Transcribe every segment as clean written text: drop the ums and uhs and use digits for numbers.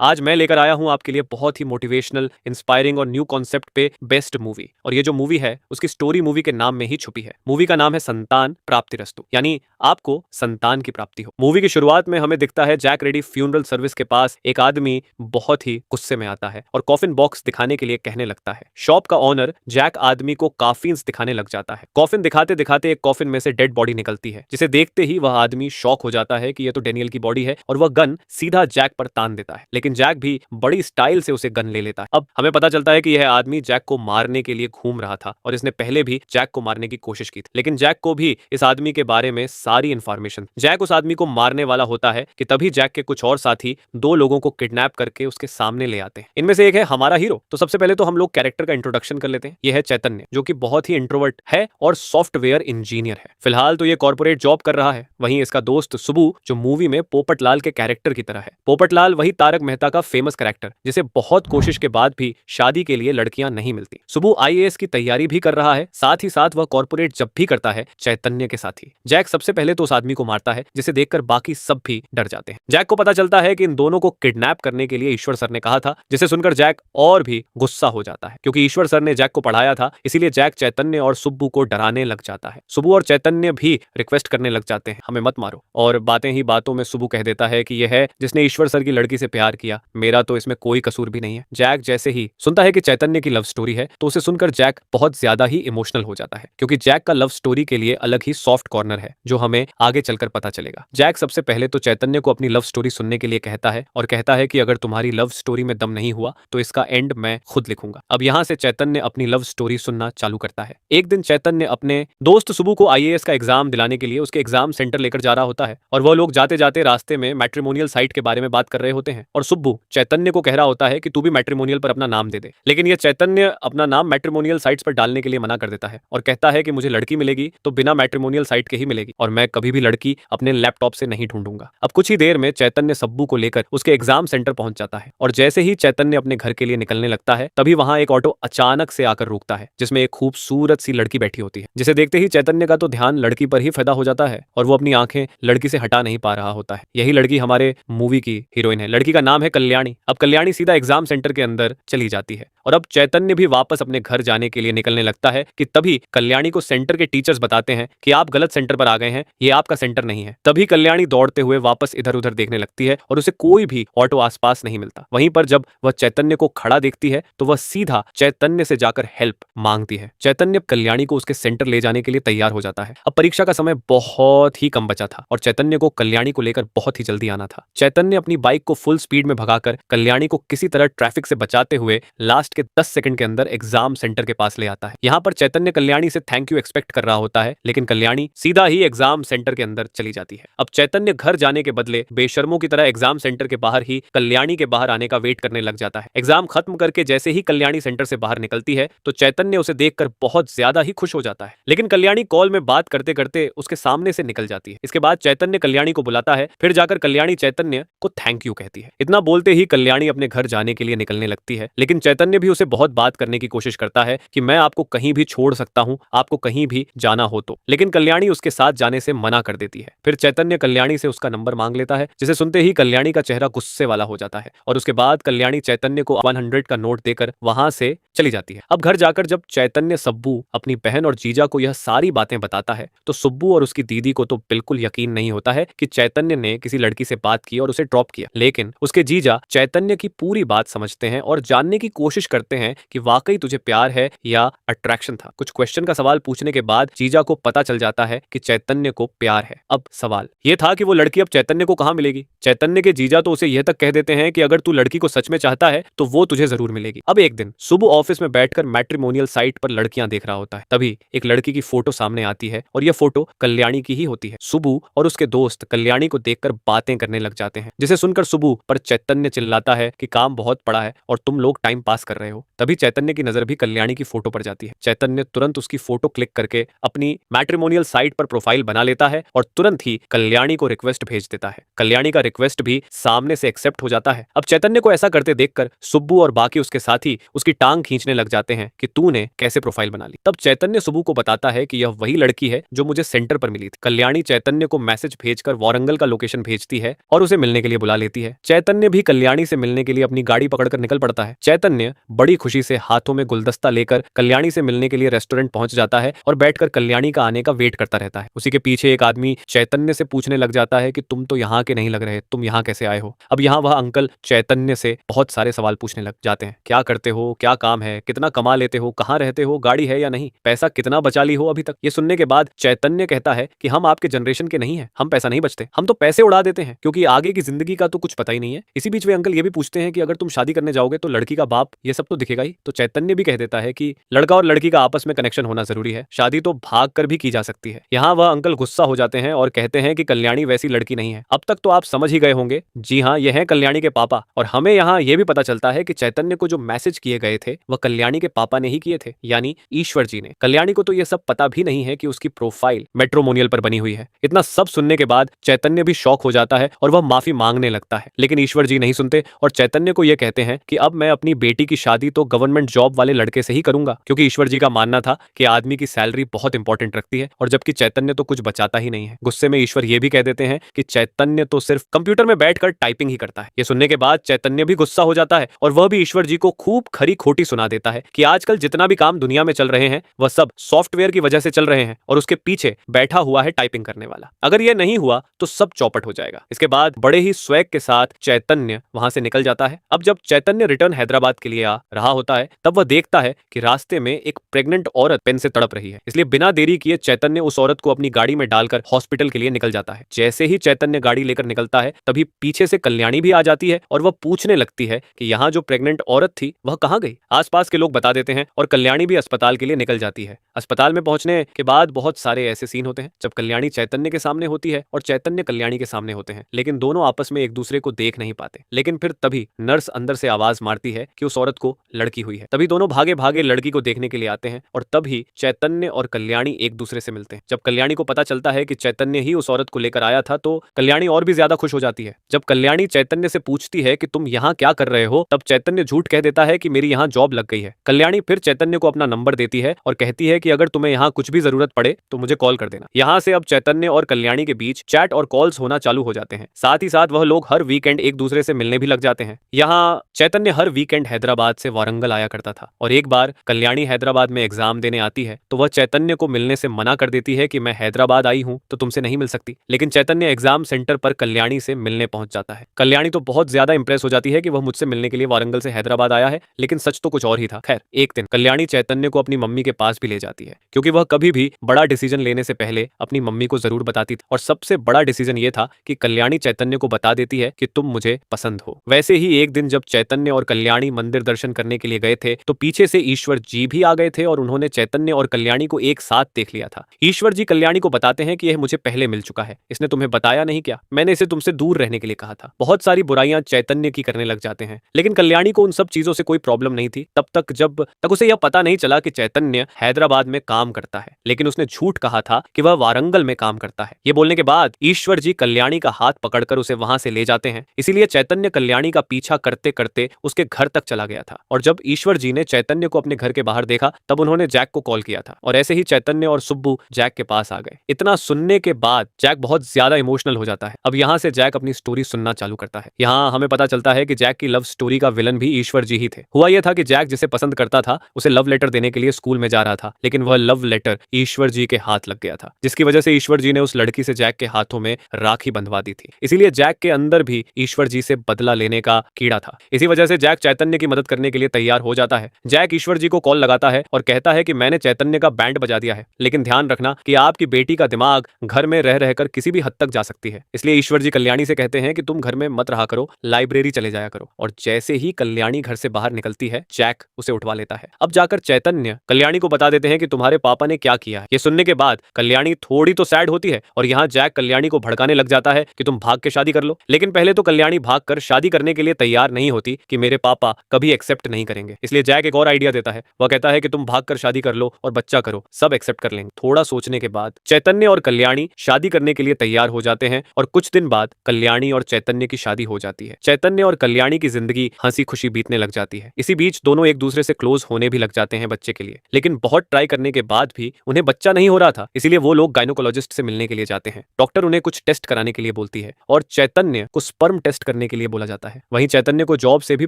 आज मैं लेकर आया हूं आपके लिए बहुत ही मोटिवेशनल, इंस्पायरिंग और न्यू कॉन्सेप्ट पे बेस्ट मूवी। और ये जो मूवी है उसकी स्टोरी मूवी के नाम में ही छुपी है। मूवी का नाम है संतान प्राप्तिरस्तु, यानी आपको संतान की प्राप्ति हो। मूवी की शुरुआत में हमें दिखता है जैक रेडी फ्यूनरल सर्विस के पास एक आदमी बहुत ही गुस्से में आता है और कॉफिन बॉक्स दिखाने के लिए कहने लगता है। शॉप का ओनर जैक आदमी को कॉफिन्स दिखाने लग जाता है। कॉफिन दिखाते दिखाते एक कॉफिन में से डेड बॉडी निकलती है, जिसे देखते ही वह आदमी शॉक हो जाता है कि यह तो डेनियल की बॉडी है और वह गन सीधा जैक पर तान देता है। लेकिन जैक भी बड़ी स्टाइल से उसे गन ले लेता है। अब हमें पता चलता है कि यह आदमी जैक को मारने के लिए घूम रहा था और इसने पहले भी जैक को मारने की कोशिश की थी। लेकिन जैक को भी इस आदमी के बारे में सारी इंफॉर्मेशन। जैक उस आदमी को मारने वाला होता है कि तभी जैक के कुछ और साथी दो लोगों को किडनैप करके उसके सामने ले आते हैं। इनमें से एक है हमारा हीरो। तो सबसे पहले तो हम लोग कैरेक्टर का इंट्रोडक्शन कर लेते हैं। यह है चैतन्य, जो कि बहुत ही इंट्रोवर्ट है और सॉफ्टवेयर इंजीनियर है। फिलहाल तो ये कॉर्पोरेट जॉब कर रहा है। वहीं इसका दोस्त सुबू, जो मूवी में पोपटलाल के कैरेक्टर की तरह है। पोपटलाल वही तारक मेहता का फेमस कैरेक्टर, जिसे बहुत कोशिश के बाद भी शादी के लिए लड़कियां नहीं मिलती। सुबू आईएएस की तैयारी भी कर रहा है, साथ ही साथ वह कॉर्पोरेट जब भी करता है चैतन्य के साथ ही। जैक सबसे पहले तो उस आदमी को मारता है, जिसे देखकर बाकी सब भी डर जाते हैं। जैक को पता चलता है कि इन दोनों को किडनैप करने के लिए ईश्वर सर ने कहा था, जिसे सुनकर जैक और भी गुस्सा हो जाता है, क्योंकि ईश्वर सर ने जैक को पढ़ाया था। इसीलिए जैक चैतन्य और सुब्बू को डराने लग जाता है। सुब्बू और चैतन्य भी रिक्वेस्ट करने लग जाते हैं, हमें मत मारो। और बातें ही बातों में सुब्बू कह देता है कि यह है जिसने ईश्वर सर की लड़की से प्यार किया, मेरा तो इसमें कोई कसूर भी नहीं है। जैक जैसे ही सुनता है कि चैतन्य की लव स्टोरी है, तो उसे सुनकर जैक बहुत ज्यादा ही इमोशनल हो जाता है, क्योंकि जैक का लव स्टोरी के लिए अलग ही सॉफ्ट कॉर्नर है, जो हमें आगे चलकर पता चलेगा। जैक सबसे पहले तो चैतन्य को अपनी लव स्टोरी सुनने के लिए कहता है और कहता है कि अगर तुम्हारी लव स्टोरी में दम नहीं हुआ तो इसका एंड मैं खुद लिखूंगा। अब यहाँ से चैतन्य अपनी लव स्टोरी सुनना चालू करता है। एक दिन चैतन्य अपने दोस्त सुबू को आईएएस का एग्जाम दिलाने के लिए उसके एग्जाम सेंटर लेकर जा रहा होता है और वह लोग जाते जाते रास्ते में मैट्रिमोनियल साइट के बारे में बात कर रहे होते हैं और सुब्बू चैतन्य को कह रहा होता है कि तू भी मैट्रिमोनियल पर अपना नाम दे दे। लेकिन यह चैतन्य अपना नाम मैट्रिमोनियल साइट्स पर डालने के लिए मना कर देता है और कहता है कि मुझे लड़की मिलेगी तो बिना मैट्रिमोनियल साइट के ही मिलेगी और मैं कभी भी लड़की अपने लैपटॉप से नहीं ढूंढूंगा। अब कुछ ही देर में चैतन्य सब्बू को लेकर उसके एग्जाम सेंटर पहुंच जाता है और जैसे ही चैतन्य अपने घर के लिए निकलने लगता है, तभी वहां एक ऑटो अचानक से आकर रुकता है, जिसमें एक खूबसूरत सी लड़की बैठी होती है, जिसे देखते ही चैतन्य का तो ध्यान लड़की पर ही फिदा हो जाता है और वो अपनी आंखें लड़की से हटा नहीं पा रहा होता है। यही लड़की हमारे मूवी की हीरोइन है। लड़की का नाम है कल्याणी। अब कल्याणी सीधा एग्जाम सेंटर के अंदर चली जाती है और अब चैतन्य भी वापस अपने घर जाने के लिए निकलने लगता है कि तभी कल्याणी को सेंटर के टीचर्स बताते हैं कि आप गलत सेंटर पर आ गए हैं, ये आपका सेंटर नहीं है। तभी कल्याणी दौड़ते हुए वापस इधर उधर देखने लगती है और उसे कोई भी ऑटो आसपास नहीं मिलता। वहीं पर जब वह चैतन्य को खड़ा देखती है तो वह सीधा चैतन्य से जाकर हेल्प मांगती है। चैतन्य कल्याणी को उसके सेंटर ले जाने के लिए तैयार हो जाता है। अब परीक्षा का समय बहुत ही कम बचा था और चैतन्य को कल्याणी को लेकर बहुत ही जल्दी आना था। चैतन्य अपनी बाइक को फुल स्पीड में भगाकर कल्याणी को किसी तरह ट्रैफिक से बचाते हुए लास्ट के 10 सेकंड के अंदर एग्जाम सेंटर के पास ले आता है। यहाँ पर चैतन्य कल्याणी से थैंक यू एक्सपेक्ट कर रहा होता है, लेकिन कल्याणी सीधा ही एग्जाम सेंटर के अंदर चली जाती है। अब चैतन्य घर जाने के बदले बेशर्मों की तरह एग्जाम सेंटर के बाहर ही कल्याणी के बाहर आने का वेट करने लग जाता है। एग्जाम खत्म करके जैसे ही कल्याणी सेंटर से बाहर निकलती है तो चैतन्य उसे देखकर बहुत ज्यादा ही खुश हो जाता है, लेकिन कल्याणी कॉल में बात करते करते उसके सामने से निकल जाती है। इसके बाद चैतन्य कल्याणी को बुलाता है, फिर जाकर कल्याणी चैतन्य को थैंक यू कहती है। इतना बोलते ही कल्याणी अपने घर जाने के लिए निकलने लगती है, लेकिन चैतन्य भी उसे बहुत बात करने की कोशिश करता है कि मैं आपको कहीं भी छोड़ सकता हूं, आपको कहीं भी जाना हो तो। लेकिन कल्याणी उसके साथ जाने से मना कर देती है। फिर चैतन्य कल्याणी से उसका नंबर मांग लेता है, जिसे सुनते ही कल्याणी का चेहरा गुस्से वाला हो जाता है और उसके बाद कल्याणी चैतन्य को 100 का नोट देकर वहां से चली जाती है। अब घर जाकर जब चैतन्य सब्बू अपनी बहन और जीजा को यह सारी बातें बताता है तो सुब्बू और उसकी दीदी को तो बिल्कुल यकीन नहीं होता है कि चैतन्य ने किसी लड़की से बात की और उसे ड्रॉप किया। लेकिन उसके जीजा चैतन्य की पूरी बात समझते हैं और जानने की कोशिश करते हैं कि वाकई तुझे प्यार है या अट्रैक्शन था। कुछ क्वेश्चन का सवाल पूछने के बाद जीजा को पता चल जाता है कि चैतन्य को प्यार है। अब सवाल यह था कि वो लड़की अब चैतन्य को कहां मिलेगी। चैतन्य के जीजा तो उसे यह तक कह देते हैं कि अगर तू लड़की को सच में चाहता है तो वो तुझे जरूर मिलेगी। अब एक दिन सुबह ऑफिस में बैठकर मैट्रिमोनियल साइट पर लड़कियां देख रहा होता है, तभी एक लड़की की फोटो सामने आती है और यह फोटो कल्याणी की ही होती है। सुबू और उसके दोस्त कल्याणी को देखकर बातें करने लग जाते हैं, जिसे सुनकर सुबू पर चैतन्य चिल्लाता है कि काम बहुत पड़ा है और तुम लोग टाइम पास कर रहे हो। रहे हो। तभी चैतन्य की नजर भी कल्याणी की फोटो पर जाती है। चैतन्य तुरंत उसकी फोटो क्लिक करके अपनी मैट्रिमोनियल साइट पर प्रोफाइल बना लेता है और तुरंत ही कल्याणी को रिक्वेस्ट भेज देता है। कल्याणी का रिक्वेस्ट भी सामने से एक्सेप्ट हो जाता है। अब चैतन्य को ऐसा करते देखकर सुब्बू और बाकी उसके साथी उसकी टांग खींचने लग जाते हैं कि तूने कैसे प्रोफाइल बना ली। तब चैतन्य सुब्बू को बताता है कि यह वही लड़की है जो मुझे सेंटर पर मिली थी। कल्याणी चैतन्य को मैसेज भेजकर वारंगल का लोकेशन भेजती है और उसे मिलने के लिए बुला लेती है। चैतन्य भी कल्याणी से मिलने के लिए अपनी गाड़ी पकड़कर निकल पड़ता है। चैतन्य बड़ी खुशी से हाथों में गुलदस्ता लेकर कल्याणी से मिलने के लिए रेस्टोरेंट पहुंच जाता है और बैठकर कल्याणी का आने का वेट करता रहता है। उसी के पीछे एक आदमी चैतन्य से पूछने लग जाता है कि तुम तो यहाँ के नहीं लग रहे, तुम यहाँ कैसे आए हो। अब यहाँ वह अंकल चैतन्य से बहुत सारे सवाल पूछने लग जाते हैं। क्या करते हो, क्या काम है, कितना कमा लेते हो, कहाँ रहते हो, गाड़ी है या नहीं, पैसा कितना बचा ली हो अभी तक। ये सुनने के बाद चैतन्य कहता है कि हम आपके जनरेशन के नहीं है, हम पैसा नहीं बचते, हम तो पैसे उड़ा देते हैं क्योंकि आगे की जिंदगी का तो कुछ पता ही नहीं है। इसी बीच वे अंकल ये भी पूछते हैं कि अगर तुम शादी करने जाओगे तो लड़की का बाप ये सब तो दिखेगा ही। तो चैतन्य भी कह देता है कि लड़का और लड़की का आपस में कनेक्शन होना जरूरी है, शादी तो भाग कर भी की जा सकती है। यहाँ वह अंकल गुस्सा हो जाते हैं और कहते हैं कि कल्याणी वैसी लड़की नहीं है। अब तक तो आप समझ ही गए होंगे, जी हाँ, यह है कल्याणी के पापा। और हमें यहाँ यह भी पता चलता है कि चैतन्य को जो मैसेज किए गए थे वह कल्याणी के पापा ने ही किए थे, यानी ईश्वर जी ने। कल्याणी को तो यह सब पता भी नहीं है कि उसकी प्रोफाइल मैट्रिमोनियल पर बनी हुई है। इतना सब सुनने के बाद चैतन्य भी शॉक हो जाता है और वह माफी मांगने लगता है, लेकिन ईश्वर जी नहीं सुनते और चैतन्य को यह कहते हैं कि अब मैं अपनी बेटी की शादी तो गवर्नमेंट जॉब वाले लड़के से ही करूंगा, क्योंकि ईश्वर जी का मानना था कि आदमी की सैलरी बहुत इंपॉर्टेंट रखती है और जबकि चैतन्य तो कुछ बचाता ही नहीं है। गुस्से में ईश्वर ये भी कह देते हैं कि चैतन्य तो सिर्फ कंप्यूटर में बैठकर टाइपिंग ही करता है। ये सुनने के बाद चैतन्य भी गुस्सा हो जाता है और वह भी ईश्वर जी को खूब खरी खोटी सुना देता है कि आजकल जितना भी काम दुनिया में चल रहे हैं वह सब सॉफ्टवेयर की वजह से चल रहे हैं और उसके पीछे बैठा हुआ है टाइपिंग करने वाला। अगर यह नहीं हुआ तो सब चौपट हो जाएगा। इसके बाद बड़े ही स्वैग के साथ चैतन्य वहां से निकल जाता है। अब जब चैतन्य रिटर्न हैदराबाद के लिए आ रहा होता है तब वह देखता है कि रास्ते में एक प्रेग्नेंट औरत पेन से तड़प रही है। इसलिए बिना देरी किए चैतन्य उस औरत को अपनी गाड़ी में डालकर हॉस्पिटल के लिए निकल जाता है। जैसे ही चैतन्य गाड़ी लेकर निकलता है तभी पीछे से कल्याणी भी आ जाती है और वह पूछने लगती है कि यहाँ जो प्रेग्नेंट औरत थी वह कहाँ गई। आसपास के लोग बता देते हैं और कल्याणी भी अस्पताल के लिए निकल जाती है। अस्पताल में पहुंचने के बाद बहुत सारे ऐसे सीन होते हैं जब कल्याणी चैतन्य के सामने होती है और चैतन्य कल्याणी के सामने होते हैं, लेकिन दोनों आपस में एक दूसरे को देख नहीं पाते। लेकिन फिर तभी नर्स अंदर से आवाज मारती है कि उस औरत को लड़की हुई है। तभी दोनों भागे भागे लड़की को देखने के लिए आते हैं और तभी चैतन्य और कल्याणी एक दूसरे से मिलते हैं। जब कल्याणी को पता चलता है कि चैतन्य ही उस औरत को लेकर आया था तो कल्याणी और भी ज्यादा खुश हो जाती है। जब कल्याणी चैतन्य से पूछती है कि तुम यहाँ क्या कर रहे हो, तब चैतन्य झूठ कह देता है कि मेरी यहाँ जॉब लग गई है। कल्याणी फिर चैतन्य को अपना नंबर देती है और कहती है कि अगर तुम्हें यहाँ कुछ भी जरूरत पड़े तो मुझे कॉल कर देना। यहाँ से अब चैतन्य और कल्याणी के बीच चैट और कॉल्स होना चालू हो जाते हैं। साथ ही साथ वह लोग हर वीकेंड एक दूसरे से मिलने भी लग जाते हैं। यहाँ चैतन्य हर वीकेंड हैदराबाद से वारंगल आया करता था और एक बार कल्याणी हैदराबाद में एग्जाम देने आती है तो वह चैतन्य को मिलने से मना कर देती है कि मैं हैदराबाद आई हूँ तो तुमसे नहीं मिल सकती। लेकिन चैतन्य एग्जाम सेंटर पर कल्याणी से मिलने पहुंच जाता है। कल्याणी तो बहुत ज्यादा इंप्रेस हो जाती है कि वह मुझसे मिलने के लिए वारंगल से हैदराबाद आया है, लेकिन सच तो कुछ और ही था। खैर, एक दिन कल्याणी चैतन्य को अपनी मम्मी के पास भी ले जाती है क्योंकि वह कभी भी बड़ा डिसीजन लेने से पहले अपनी मम्मी को जरूर बताती थी और सबसे बड़ा डिसीजन ये था कि कल्याणी चैतन्य को बता देती है कि तुम मुझे पसंद हो। वैसे ही एक दिन जब चैतन्य और कल्याणी मंदिर दर्शन करने के लिए गए थे तो पीछे से ईश्वर जी भी आ गए थे और उन्होंने चैतन्य और कल्याणी को एक साथ देख लिया था। ईश्वर जी कल्याणी को बताते हैं कि यह मुझे पहले मिल चुका है, इसने तुम्हें बताया नहीं क्या, मैंने इसे तुमसे दूर रहने के लिए कहा था। बहुत सारी बुराइयां चैतन्य की करने लग जाते हैं, लेकिन कल्याणी को उन सब चीजों से कोई प्रॉब्लम नहीं थी जब तक उसे यह पता नहीं चला कि चैतन्य हैदराबाद में काम करता है, लेकिन उसने झूठ कहा था कि वह वारंगल में काम करता है। ये बोलने के बाद ईश्वर जी कल्याणी का हाथ पकड़कर उसे वहां से ले जाते हैं। इसीलिए चैतन्य कल्याणी का पीछा करते करते उसके घर तक चला गया था और जब ईश्वर जी ने चैतन्य को अपने घर के बाहर देखा तब उन्होंने जैक को कॉल किया था और ऐसे ही चैतन्य और सुब्बू जैक के पास आ गए। इतना सुनने के बाद जैक बहुत ज्यादा इमोशनल हो जाता है। अब यहाँ से जैक अपनी स्टोरी सुनना चालू करता है। यहाँ हमें पता चलता है कि जैक की लव स्टोरी का विलन भी ईश्वर जी ही थे। हुआ यह था कि जैक जिसे पसंद करता था उसे लव लेटर देने के लिए स्कूल में जा रहा था, लेकिन वह लव लेटर ईश्वर जी के हाथ लग गया था, जिसकी वजह से ईश्वर जी ने उस लड़की से जैक के हाथों में राखी बंधवा दी थी। इसीलिए जैक के अंदर भी ईश्वर जी से बदला लेने का कीड़ा था। इसी वजह से जैक चैतन्य की मदद करने के लिए तैयार हो जाता है। जैक ईश्वर जी को कॉल लगाता है और कहता है कि मैंने चैतन्य का बैंड बजा दिया है, लेकिन ध्यान रखना कि आपकी बेटी का दिमाग घर में रह रहकर किसी भी हद तक जा सकती है। इसलिए ईश्वर जी कल्याणी से कहते हैं कि तुम घर में मत रहा करो, लाइब्रेरी चले जाया करो। और जैसे ही कल्याणी घर से बाहर निकलती है जैक उसे उठवा लेता है। अब जाकर चैतन्य कल्याणी को बता देते हैं कि तुम्हारे पापा ने क्या किया है। ये सुनने के बाद कल्याणी थोड़ी तो सैड होती है और यहाँ जैक कल्याणी को भड़काने लग जाता है कि तुम भाग के शादी कर लो। लेकिन पहले तो कल्याणी भाग कर शादी करने के लिए तैयार नहीं होती कि मेरे पापा कभी एक्सेप्ट एक्सेप्ट नहीं करेंगे। इसलिए जैक एक और आइडिया देता है। वह कहता है कि तुम भागकर शादी कर लो और बच्चा करो, सब एक्सेप्ट कर लेंगे। थोड़ा सोचने के बाद चैतन्य और कल्याणी शादी करने के लिए तैयार हो जाते हैं और कुछ दिन बाद कल्याणी और चैतन्य की शादी हो जाती है। चैतन्य और कल्याणी की जिंदगी हंसी खुशी बीतने लग जाती है। इसी बीच दोनों एक दूसरे से क्लोज होने भी लग जाते हैं बच्चे के लिए, लेकिन बहुत ट्राई करने के बाद भी उन्हें बच्चा नहीं हो रहा था। इसीलिए वो लोग गायनोकोलॉजिस्ट से मिलने के लिए जाते हैं। डॉक्टर उन्हें कुछ टेस्ट कराने के लिए बोलती है और चैतन्य को स्पर्म टेस्ट करने के लिए बोला जाता है। वहीं चैतन्य को जॉब से भी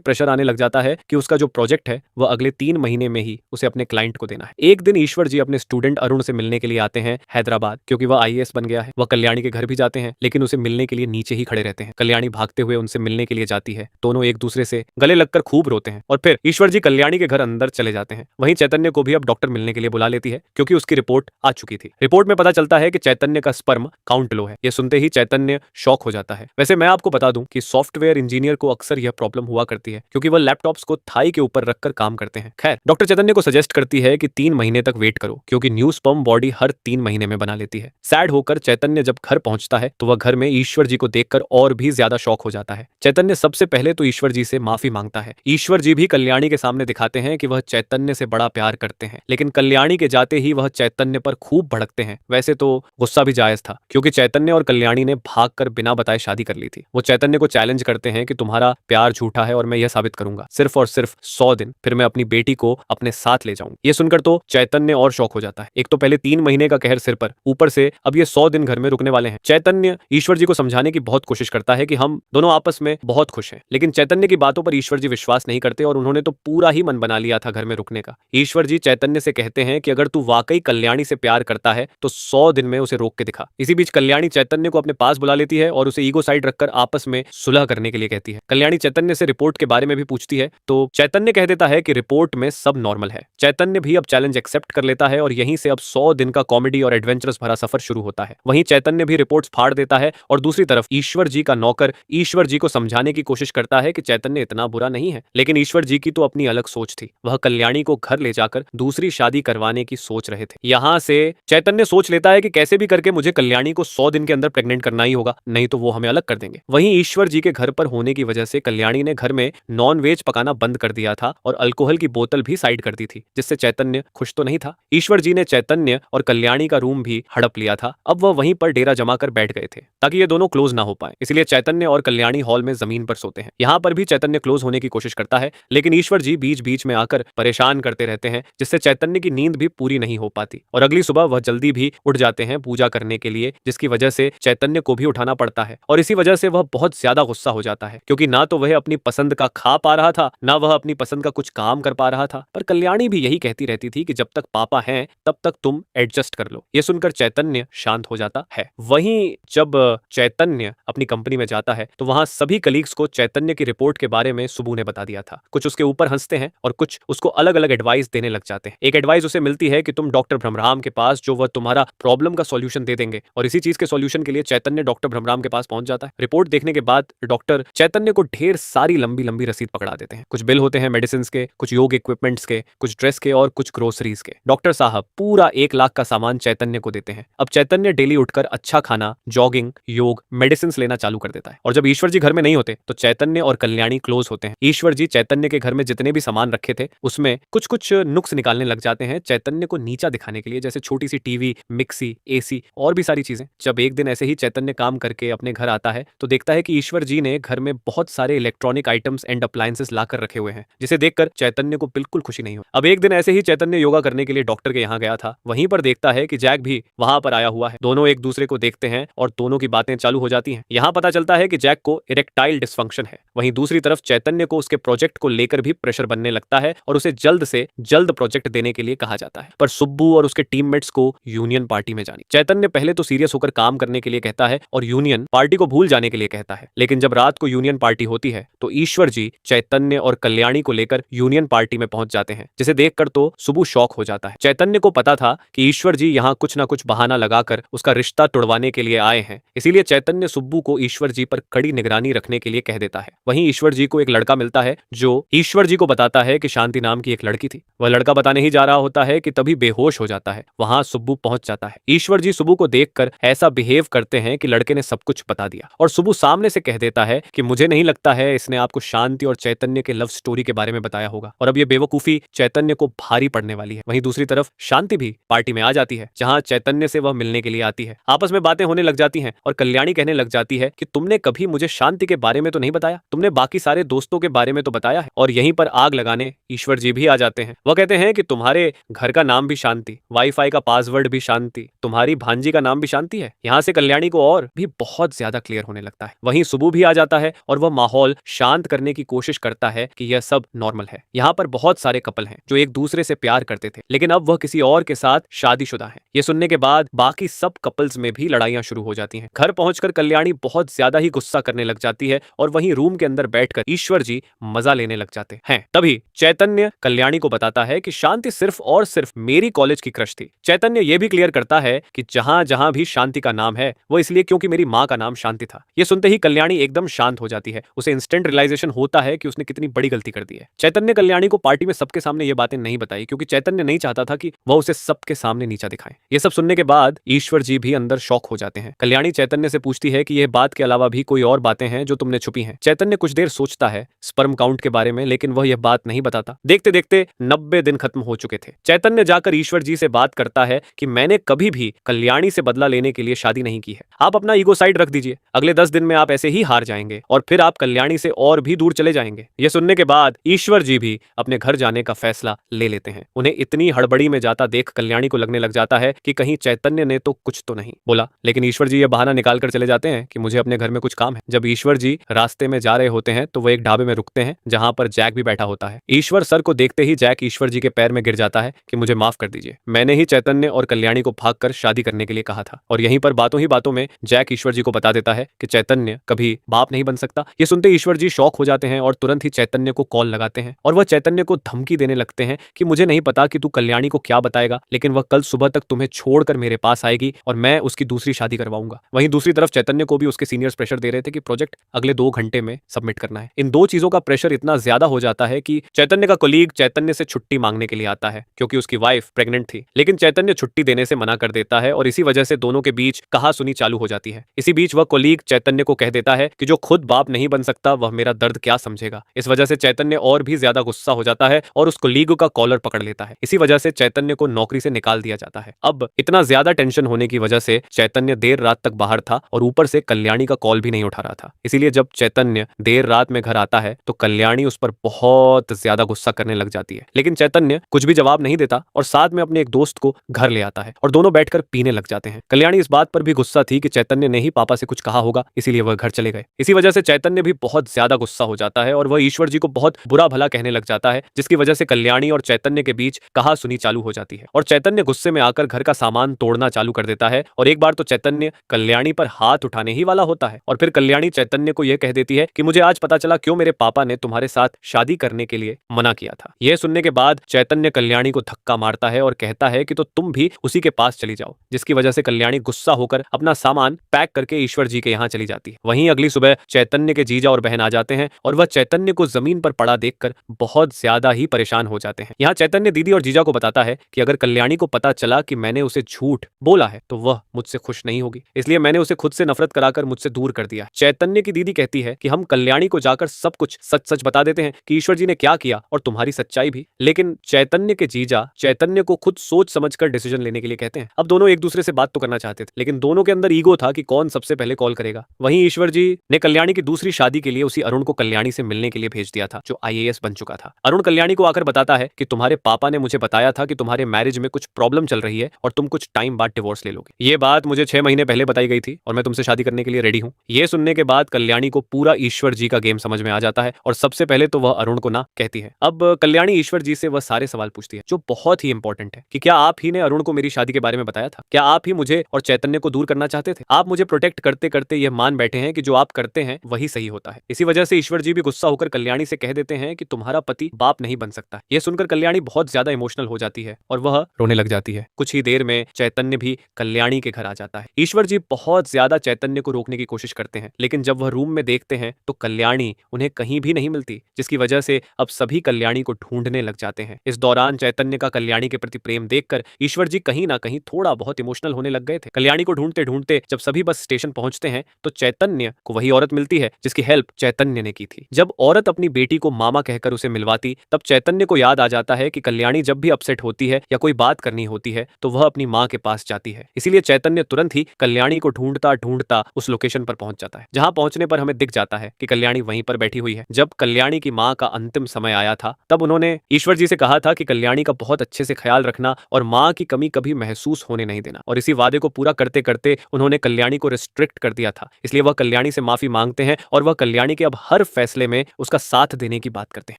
प्रेशर आने लग जाता है कि उसका जो प्रोजेक्ट है वह अगले 3 महीने में ही उसे अपने क्लाइंट को देना है। एक दिन ईश्वर जी अपने स्टूडेंट अरुण से मिलने के लिए आते हैं हैदराबाद, क्योंकि वह आईएएस बन गया है। वह कल्याणी के घर भी जाते हैं, लेकिन उसे मिलने के लिए नीचे ही खड़े रहते हैं। कल्याणी भागते हुए उनसे मिलने के लिए जाती है। दोनों एक दूसरे से गले लगकर खूब रोते हैं और फिर ईश्वर जी कल्याणी के घर अंदर चले जाते हैं। वहीं चैतन्य को भी अब डॉक्टर मिलने के लिए बुला लेती है, क्योंकि उसकी रिपोर्ट आ चुकी थी। रिपोर्ट में पता चलता है कि चैतन्य का स्पर्म काउंट लो है। यह सुनते ही चैतन्य शॉक हो जाता है। वैसे मैं आपको बता दूं कि सॉफ्टवेयर इंजीनियर को अक्सर यह प्रॉब्लम हुआ करती है, क्योंकि वह लैपटॉप्स को थाई के ऊपर रखकर काम करते हैं। खैर, डॉक्टर चैतन्य को सजेस्ट करती है कि 3 महीने तक वेट करो, क्योंकि न्यू स्पर्म बॉडी हर 3 महीने में बना लेती है। सैड होकर चैतन्य जब घर पहुंचता है तो वह घर में ईश्वर जी को देखकर और भी ज्यादा शॉक हो जाता है। चैतन्य सबसे पहले तो ईश्वर जी से माफी मांगता है। ईश्वर जी भी कल्याणी के सामने दिखाते हैं कि वह चैतन्य से बड़ा प्यार करते हैं, लेकिन कल्याणी के जाते ही वह चैतन्य पर खूब भड़कते हैं। वैसे तो गुस्सा भी जायज था, क्योंकि चैतन्य और कल्याणी ने भागकर बिना बताए शादी कर ली थी। वो चैतन्य को चैलेंज करते हैं कि तुम्हारा प्यार झूठा है और मैं यह साबित करूंगा, सिर्फ और सिर्फ 100 दिन, फिर मैं अपनी बेटी को अपने साथ ले जाऊंगा। ये सुनकर तो चैतन्य और शौक हो जाता है। एक तो पहले 3 महीने का कहर सिर पर, ऊपर से अब ये 100 दिन घर में रुकने वाले हैं। चैतन्य ईश्वर जी को समझाने की बहुत कोशिश करता है कि हम दोनों आपस में बहुत खुश हैं, लेकिन चैतन्य की बातों पर ईश्वर जी विश्वास नहीं करते और उन्होंने तो पूरा ही मन बना लिया था घर में रुकने का। ईश्वर जी चैतन्य से कहते हैं कि अगर तू वाकई कल्याणी से प्यार करता है तो 100 दिन में उसे रोक के दिखा। इसी बीच कल्याणी चैतन्य को अपने पास बुला लेती है और उसे ईगो साइड रखकर आपस में सुलह करने के लिए कहती है। कल्याणी चैतन्य से रिपोर्ट के बारे में भी पूछती है, तो चैतन्य कह देता है कि रिपोर्ट में सब नॉर्मल है। चैतन्य भी अब चैलेंज एक्सेप्ट कर लेता है और यहीं से अब 100 दिन का कॉमेडी और एडवेंचरस भरा सफर शुरू होता है। वहीं चैतन्य भी रिपोर्ट्स फाड़ देता है और दूसरी तरफ ईश्वर जी का नौकर ईश्वर जी को समझाने की कोशिश करता है कि चैतन्य इतना बुरा नहीं है, लेकिन ईश्वर जी की तो अपनी अलग सोच थी। वह कल्याणी को घर ले जाकर दूसरी शादी करवाने की सोच रहे थे। यहाँ से चैतन्य सोच लेता है कि कैसे भी करके मुझे कल्याणी को 100 दिन के अंदर प्रेग्नेंट करना ही होगा, नहीं तो वो हमें अलग कर देंगे। वहीं ईश्वर जी के घर पर होने की वजह से कल्याणी ने घर में नॉन वेज पकाना बंद कर दिया था और अल्कोहल की बोतल भी साइड कर दी थी, जिससे चैतन्य खुश तो नहीं था। ईश्वर जी ने चैतन्य और कल्याणी का रूम भी हड़प लिया था। अब वह वहीं पर डेरा जमा कर बैठ गए थे ताकि ये दोनों क्लोज ना हो पाए। इसलिए चैतन्य और कल्याणी हॉल में जमीन पर सोते हैं। यहाँ पर भी चैतन्य क्लोज होने की कोशिश करता है, लेकिन ईश्वर जी बीच बीच में आकर परेशान करते रहते हैं, जिससे चैतन्य की नींद भी पूरी नहीं हो पाती और अगली सुबह वह जल्दी भी उठ जाते हैं पूजा करने के लिए, जिसकी वजह से चैतन्य को भी उठाना पड़ता है। और इसी वजह से वह बहुत ज्यादा गुस्सा हो जाता है, क्योंकि ना तो वह अपनी पसंद का खा पा रहा था, ना वह अपनी पसंद का कुछ काम कर पा रहा था। पर कल्याणी भी यही कहती रहती थी कि जब तक पापा हैं तब तक तुम एडजस्ट कर लो। ये सुनकर चैतन्य शांत हो जाता है। वहीं जब चैतन्य अपनी कंपनी में जाता है तो वहां सभी कलीग्स को चैतन्य की रिपोर्ट के बारे में सुबू ने बता दिया था। कुछ उसके ऊपर हंसते हैं और कुछ उसको अलग अलग एडवाइस देने लग जाते हैं। एक एडवाइस उसे मिलती है कि तुम डॉक्टर भ्रमराम के पास, जो वह तुम्हारा प्रॉब्लम का सॉल्यूशन दे देंगे। और इसी चीज के सॉल्यूशन के लिए चैतन्य डॉक्टर भ्रमराम के पास पहुंच जाता है। रिपोर्ट देखने के बाद डॉक्टर चैतन्य को ढेर सारी लंबी लंबी रसीद पकड़ा देते हैं। कुछ बिल होते हैं मेडिसिन के, कुछ योग इक्विपमेंट्स के, कुछ ड्रेस के और कुछ ग्रोसरीज के। डॉक्टर साहब पूरा 1 लाख का सामान चैतन्य को देते हैं। अब चैतन्य डेली उठकर अच्छा खाना, जॉगिंग, योग, मेडिसिन लेना चालू कर देता है। और जब ईश्वर जी घर में नहीं होते तो चैतन्य और कल्याणी क्लोज होते हैं। ईश्वर जी चैतन्य के घर में जितने भी सामान रखे थे उसमें कुछ कुछ नुक्स निकालने लग जाते हैं चैतन्य को नीचा दिखाने के लिए, जैसे छोटी सी टीवी, मिक्सी, एसी और भी सारी चीजें। जब एक दिन ऐसे ही चैतन्य काम करके अपने घर आता है तो देखता है कि ईश्वर जी ने घर में बहुत सारे इलेक्ट्रॉनिक आइटम्स एंड अप्लायंसेस लाकर रखे हुए हैं, जिसे देखकर चैतन्य को बिल्कुल खुशी नहीं हो। अब एक दिन ऐसे ही चैतन्य योगा करने के लिए डॉक्टर के यहाँ गया था। वहीं पर देखता है कि जैक भी वहां पर आया हुआ है। दोनों एक दूसरे को देखते हैं और दोनों की बातें चालू हो जाती हैं। यहाँ पता चलता है कि जैक को इरेक्टाइल डिसफंक्शन है। वहीं दूसरी तरफ चैतन्य को उसके प्रोजेक्ट को लेकर भी प्रेशर बनने लगता है और उसे जल्द से जल्द प्रोजेक्ट देने के लिए कहा जाता है। पर सुब्बू और उसके टीममेट्स को यूनियन पार्टी में जानी। चैतन्य पहले तो सीरियस होकर काम करने के लिए कहता है और यूनियन पार्टी को भूल जाने के लिए कहता है, लेकिन जब रात को यूनियन पार्टी होती है तो ईश्वर जी चैतन्य और कल्याणी को लेकर यूनियन पार्टी में पहुंच जाते हैं, जिसे देखकर तो सुब्बू शॉक हो जाता है। चैतन्य को पता था कि ईश्वर जी यहाँ कुछ ना कुछ बहाना लगाकर उसका रिश्ता तोड़वाने के लिए आए हैं, इसीलिए चैतन्य सुब्बू को ईश्वर जी पर कड़ी निगरानी रखने के लिए कह देता है। वहीं ईश्वर जी को एक लड़का मिलता है जो ईश्वर जी को बताता है कि शांति नाम की एक लड़की थी। वह लड़का बताने ही जा रहा होता है कि तभी बेहोश हो जाता है। वहां सुब्बू पहुंच जाता है। ईश्वर जी सुब्बू को देखकर ऐसा बिहेव करते हैं कि लड़के ने सब कुछ बता दिया और सुब्बू सामने से कह देता है कि मुझे नहीं लगता है इसने आपको शांति और चैतन्य के लव उस स्टोरी के बारे में बताया होगा और अब ये बेवकूफी चैतन्य को भारी पड़ने वाली है। वहीं दूसरी तरफ शांति भी पार्टी में आ जाती है जहां चैतन्य से वह मिलने के लिए आती है। आपस में बातें होने लग जाती हैं और कल्याणी कहने लग जाती है कि तुमने कभी मुझे शांति के बारे में तो नहीं बताया, तुमने बाकी सारे दोस्तों के बारे में तो बताया है। और यहीं पर आग लगाने ईश्वर जी भी आ जाते हैं। वह कहते हैं कि तुम्हारे घर का नाम भी शांति, वाईफाई का पासवर्ड भी शांति, तुम्हारी भांजी का नाम भी शांति है। यहाँ से कल्याणी को और भी बहुत ज्यादा क्लियर होने लगता है। वहीं सुबु भी आ जाता है और वह माहौल शांत करने की कोशिश करता है कि यह सब नॉर्मल है। यहाँ पर बहुत सारे कपल हैं जो एक दूसरे से प्यार करते थे लेकिन अब वह किसी और के साथ शादीशुदा है। ये सुनने के बाद बाकी सब कपल्स में भी लड़ाइयां शुरू हो जाती हैं। घर पहुंचकर कल्याणी बहुत ज्यादा ही गुस्सा करने लग जाती है और वहीं रूम के अंदर बैठकर ईश्वर जी मजा लेने लग जाते हैं। तभी चैतन्य कल्याणी को बताता है कि शांति सिर्फ और सिर्फ मेरी कॉलेज की क्रश थी। चैतन्य यह भी क्लियर करता है कि जहां जहां भी शांति का नाम है वो इसलिए क्योंकि मेरी माँ का नाम शांति था। ये सुनते ही कल्याणी एकदम शांत हो जाती है। उसे इंस्टेंट रियलाइजेशन होता है कि उसने कितनी बड़ी गलती कर दी है। चैतन्य कल्याणी को पार्टी में सबके सामने ये बातें नहीं बताई क्योंकि चैतन्य नहीं चाहता था कि वह उसे सबके सामने नीचा दिखाए। ये सब सुनने के बाद ईश्वर जी भी अंदर शॉक हो जाते हैं। कल्याणी चैतन्य से पूछती है कि यह बात के अलावा भी कोई और बातें हैं जो तुमने छुपी हैं। चैतन्य कुछ देर सोचता है स्पर्म काउंट के बारे में लेकिन वह यह बात नहीं बताता। देखते देखते 90 दिन खत्म हो चुके थे। चैतन्य जाकर ईश्वर जी से बात करता है कि मैंने कभी भी कल्याणी से बदला लेने के लिए शादी नहीं की है। आप अपना ईगो साइड रख दीजिए। अगले 10 दिन में आप ऐसे ही हार जाएंगे और फिर आप कल्याणी से और भी दूर चले जाएंगे। यह सुनने के बाद ईश्वर जी भी अपने घर जाने का फैसला ले लेते हैं। उन्हें इतनी हड़बड़ी में जाता देख कल्याणी को लगने लग जाता है कि कहीं चैतन्य ने तो कुछ तो नहीं बोला। लेकिन ईश्वर जी यह बहाना निकाल कर चले जाते हैं कि मुझे अपने घर में कुछ काम है। जब ईश्वर जी रास्ते में जा रहे होते हैं तो वो एक ढाबे में रुकते हैं जहां पर जैक भी बैठा होता है। ईश्वर सर को देखते ही जैक ईश्वर जी के पैर में गिर जाता है कि मुझे माफ कर दीजिए, मैंने ही चैतन्य और कल्याणी को भागकर शादी करने के लिए कहा था। और यहीं पर बातों ही बातों में जैक ईश्वर जी को बता देता है कि चैतन्य कभी बाप नहीं बन सकता। ये सुनते ईश्वर जी शॉक हो जाते हैं और तुरंत ही चैतन्य को कॉल लगाते हैं और वह चैतन्य को धमकी देने लगते हैं कि मुझे नहीं पता कि तू कल्याणी को क्या बताएगा लेकिन वह कल सुबह तक तुम्हें छोड़कर मेरे पास आएगी और मैं उसकी दूसरी शादी करवाऊंगा। वहीं दूसरी तरफ चैतन्य को भी उसके सीनियर्स प्रेशर दे रहे थे कि प्रोजेक्ट अगले 2 घंटे में सबमिट करना है। इन दो चीजों का प्रेशर इतना ज्यादा हो जाता है कि चैतन्य का कोलीग चैतन्य से छुट्टी मांगने के लिए आता है क्योंकि उसकी वाइफ प्रेग्नेंट थी। लेकिन चैतन्य छुट्टी देने से मना कर देता है और इसी वजह से दोनों के बीच कहासुनी चालू हो जाती है। इसी बीच वह कोलीग चैतन्य को कह देता है कि जो खुद बाप नहीं बन सकता वह मेरा दर्द क्या समझेगा। इस वजह से चैतन्य और भी ज्यादा गुस्सा हो जाता है और उस कोलीग का कॉलर पकड़ लेता है। इसी वजह से चैतन्य को नौकरी से निकाल दिया जाता है। अब इतना ज्यादा टेंशन होने की वजह से चैतन्य देर रात तक बाहर था और ऊपर से कल्याणी का कॉल भी नहीं उठा रहा था। इसीलिए जब चैतन्य देर रात में घर आता है तो कल्याणी उस पर बहुत ज्यादा गुस्सा करने लग जाती है। लेकिन चैतन्य कुछ भी जवाब नहीं देता और साथ में अपने एक दोस्त को घर ले आता है और दोनों बैठकर पीने लग जाते हैं। कल्याणी इस बात पर भी गुस्सा थी कि चैतन्य ने ही पापा से कुछ कहा होगा इसीलिए वह घर चले गए। इसी वजह से चैतन्य भी बहुत ज्यादा गुस्सा हो जाता है और वह ईश्वर जी को बहुत बुरा भला कहने लग जाता है जिसकी वजह से कल्याणी और चैतन्य के बीच कहासुनी चालू हो जाती है और चैतन्य गुस्से में आकर घर का सामान तोड़ना चालू कर देता है। और एक बार तो चैतन्य कल्याणी पर हाथ उठाने ही वाला होता है और फिर कल्याणी चैतन्य को यह कह देती है कि मुझे आज पता चला क्यों मेरे पापा ने तुम्हारे साथ शादी करने के लिए मना किया था। यह सुनने के बाद चैतन्य कल्याणी को धक्का मारता है और कहता है कि तो तुम भी उसी के पास चली जाओ, जिसकी वजह से कल्याणी गुस्सा होकर अपना सामान पैक करके ईश्वर जी के यहाँ चली जाती है। वहीं अगली सुबह चैतन्य के जीजा और बहन आ जाते हैं और वह चैतन्य को जमीन पर पड़ा देखकर बहुत ज्यादा ही परेशान हो जाते हैं। यहाँ चैतन्य दीदी और जीजा को बताता है कि अगर कल्याणी को पता चला कि मैंने उसे झूठ बोला है तो वह मुझसे खुश नहीं होगी, इसलिए मैंने उसे खुद से नफरत कराकर मुझसे दूर कर दिया। चैतन्य की दीदी कहती है कि हम कल्याणी को जाकर सब कुछ सच सच बता देते हैं कि ईश्वर जी ने क्या किया और तुम्हारी सच्चाई भी। लेकिन चैतन्य के जीजा चैतन्य को खुद सोच समझकर डिसीजन लेने के लिए कहते हैं। अब दोनों एक दूसरे से बात तो करना चाहते थे लेकिन दोनों के अंदर ईगो था कि कौन सबसे पहले कॉल करेगा। वहीं ईश्वर जी ने कल्याणी की दूसरी शादी के लिए उसी अरुण को कल्याणी से मिलने के लिए भेज दिया था जो IAS बन चुका था। अरुण कल्याणी को आकर बताता है कि तुम्हारे पापा ने मुझे बताया था कि तुम्हारे मैरिज में कुछ प्रॉब्लम चल रही है और तुम कुछ टाइम बाद डिवोर्स ले लोगे। ये बात मुझे 6 महीने पहले बताई गई थी और मैं तुमसे शादी करने के लिए रेडी हूँ। ये सुनने के बाद कल्याणी को पूरा ईश्वर जी का गेम समझ में आ जाता है और सबसे पहले तो वह अरुण को ना कहती है। अब कल्याणी ईश्वर जी से वह सारे सवाल पूछती है जो बहुत ही इंपॉर्टेंट है कि क्या आप ही ने अरुण को मेरी शादी के बारे में बताया था? क्या आप ही मुझे और चैतन्य को दूर करना चाहते थे? आप मुझे प्रोटेक्ट करते करते यह मान बैठे हैं कि जो आप करते हैं वही सही होता है। इसी वजह से ईश्वर जी भी गुस्सा होकर कल्याणी से कह देते हैं कि तुम्हारा पति बाप नहीं बन सकता। यह सुनकर कल्याणी बहुत ज्यादा इमोशनल हो जाती है और वह रोने लग जाती है। कुछ ही देर में चैतन्य भी कल्याणी के घर आ जाता है। ईश्वर जी बहुत ज्यादा चैतन्य को रोकने की कोशिश करते हैं लेकिन जब वह रूम में देखते हैं तो कल्याणी उन्हें कहीं भी नहीं मिलती, जिसकी वजह से अब सभी कल्याणी को ढूंढने लग जाते हैं। इस दौरान चैतन्य का कल्याणी के प्रति प्रेम देखकर ईश्वर जी कहीं ना कहीं थोड़ा बहुत इमोशनल होने लग गए थे। कल्याणी को ढूंढते ढूंढते जब सभी बस स्टेशन पहुंचते हैं तो चैतन्य को वही औरत मिलती है जिसकी हेल्प चैतन्य ने की थी। जब औरत अपनी बेटी को मामा कहकर उसे मिलवाती, तब चैतन्य को याद आ जाता है कि कल्याणी जब भी अपसेट होती है या कोई बात करनी होती है तो वह अपनी माँ के पास जाती है। इसीलिए चैतन्य तुरंत ही कल्याणी को ढूंढता ढूंढता उस लोकेशन पर पहुंच जाता है। जहां पहुंचने पर हमें दिख जाता है कि कल्याणी वहीं पर बैठी हुई है। जब कल्याणी की माँ का अंतिम समय आया था तब उन्होंने ईश्वर जी से कहा था कि कल्याणी का बहुत अच्छे से ख्याल रखना और माँ की कमी कभी महसूस होने नहीं देना, और इसी वादे को पूरा करते करते उन्होंने कल्याणी को रिस्ट्रिक्ट कर दिया था। इसलिए वह कल्याणी से माफी मांगते हैं और वह कल्याणी के अब हर फैसले में उसका साथ देने की बात करते हैं।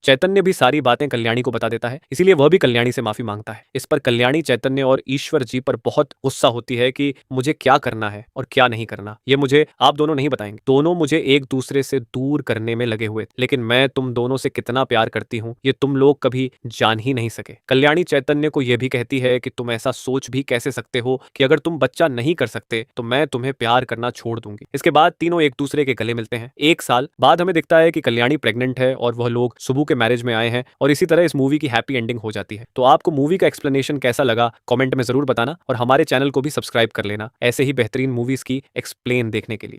चैतन्य भी सारी बातें कल्याणी को बता देता है, इसीलिए वह भी कल्याणी से माफी मांगता है। इस पर कल्याणी चैतन्य और ईश्वर जी पर बहुत गुस्सा होती है कि मुझे क्या करना है और क्या नहीं करना ये मुझे आप दोनों नहीं बताएंगे। दोनों मुझे एक दूसरे से दूर करने में लगे हुए, लेकिन मैं तुम दोनों से कितना प्यार करती हूँ ये तुम लोग कभी जान ही नहीं सके। कल्याणी चैतन्य को यह भी कहती है कि तुम ऐसा सोच भी कैसे सकते हो कि अगर तुम बच्चा नहीं कर सकते तो मैं तुम्हें प्यार करना छोड़ दूंगी। इसके बाद तीनों एक दूसरे के गले मिलते हैं। एक साल बाद हमें दिखता है कि कल्याणी प्रेग्नेंट है और वह लोग सुबह के मैरिज में आए हैं, और इसी तरह इस मूवी की हैप्पी एंडिंग हो जाती है। तो आपको मूवी का एक्सप्लेनेशन कैसा लगा कमेंट में जरूर बताना, और हमारे चैनल को भी सब्सक्राइब कर लेना ऐसे ही बेहतरीन मूवीज की एक्सप्लेन देखने के लिए।